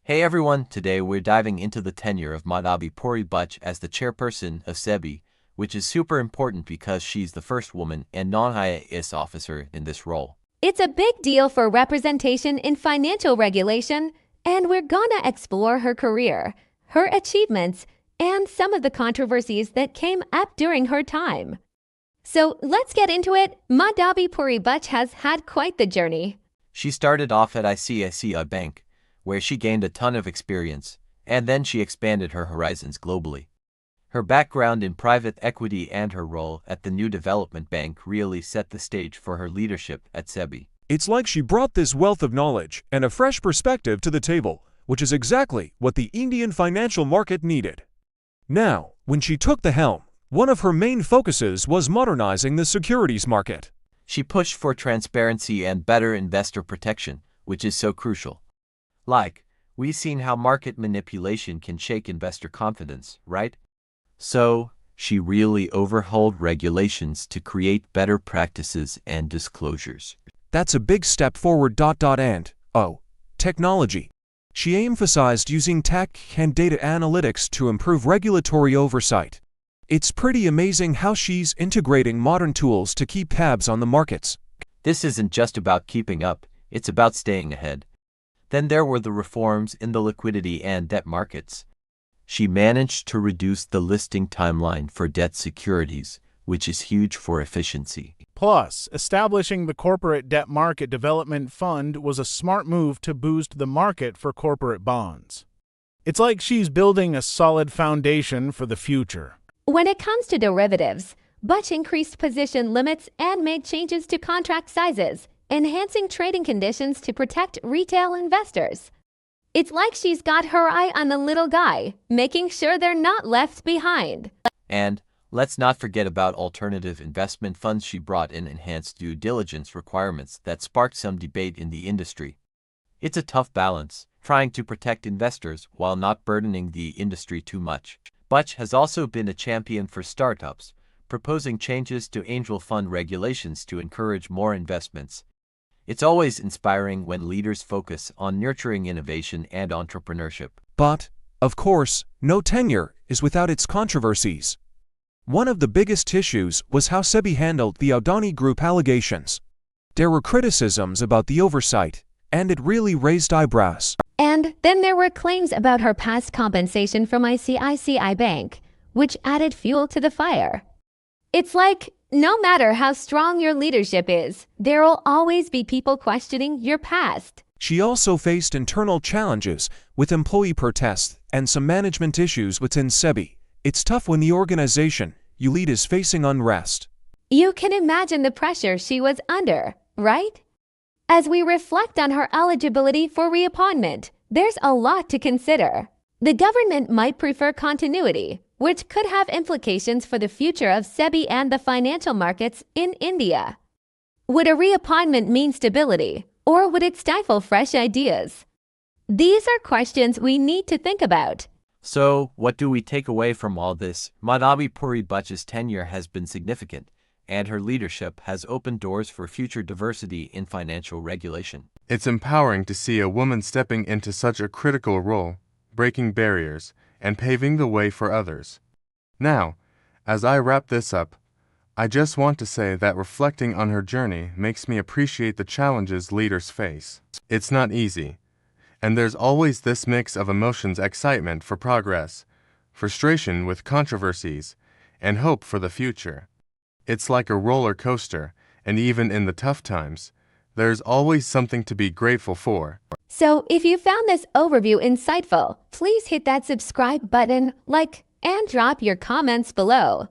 Hey everyone, today we're diving into the tenure of Madhabi Puri Buchs as the chairperson of Sebi, which is super important because she's the first woman and non-IAS officer in this role. It's a big deal for representation in financial regulation, and we're gonna explore her career, her achievements, and some of the controversies that came up during her time. So let's get into it. Madhabi Puri Buchs has had quite the journey. She started off at ICICI Bank, where she gained a ton of experience, and then she expanded her horizons globally. Her background in private equity and her role at the New Development Bank really set the stage for her leadership at Sebi. It's like she brought this wealth of knowledge and a fresh perspective to the table, which is exactly what the Indian financial market needed. Now, when she took the helm, one of her main focuses was modernizing the securities market. She pushed for transparency and better investor protection, which is so crucial. We've seen how market manipulation can shake investor confidence, right? So, she really overhauled regulations to create better practices and disclosures. That's a big step forward. And technology. She emphasized using tech and data analytics to improve regulatory oversight. It's pretty amazing how she's integrating modern tools to keep tabs on the markets. This isn't just about keeping up, it's about staying ahead. Then there were the reforms in the liquidity and debt markets. She managed to reduce the listing timeline for debt securities, which is huge for efficiency. Plus, establishing the Corporate Debt Market Development Fund was a smart move to boost the market for corporate bonds. It's like she's building a solid foundation for the future. When it comes to derivatives, Buchs increased position limits and made changes to contract sizes, enhancing trading conditions to protect retail investors. It's like she's got her eye on the little guy, making sure they're not left behind. And let's not forget about alternative investment funds. She brought in enhanced due diligence requirements that sparked some debate in the industry. It's a tough balance, trying to protect investors while not burdening the industry too much. Buchs has also been a champion for startups, proposing changes to angel fund regulations to encourage more investments. It's always inspiring when leaders focus on nurturing innovation and entrepreneurship. But, of course, no tenure is without its controversies. One of the biggest issues was how Sebi handled the Adani Group allegations. There were criticisms about the oversight, and it really raised eyebrows. And then there were claims about her past compensation from ICICI Bank, which added fuel to the fire. It's like, no matter how strong your leadership is, there will always be people questioning your past. She also faced internal challenges with employee protests and some management issues within Sebi. It's tough when the organization you lead is facing unrest. You can imagine the pressure she was under, right? As we reflect on her eligibility for reappointment, there's a lot to consider. The government might prefer continuity, which could have implications for the future of Sebi and the financial markets in India. Would a reappointment mean stability, or would it stifle fresh ideas? These are questions we need to think about. So, what do we take away from all this? Madhabi Puri Buchs' tenure has been significant, and her leadership has opened doors for future diversity in financial regulation. It's empowering to see a woman stepping into such a critical role, breaking barriers, and paving the way for others. Now, as I wrap this up, I just want to say that reflecting on her journey makes me appreciate the challenges leaders face. It's not easy, and there's always this mix of emotions: excitement for progress, frustration with controversies, and hope for the future. It's like a roller coaster, and even in the tough times, there's always something to be grateful for. So if you found this overview insightful, please hit that subscribe button, and drop your comments below.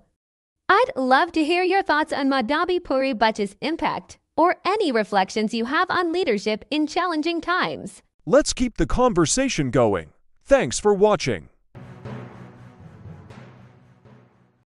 I'd love to hear your thoughts on Madhabi Puri Buchs' impact, or any reflections you have on leadership in challenging times. Let's keep the conversation going. Thanks for watching.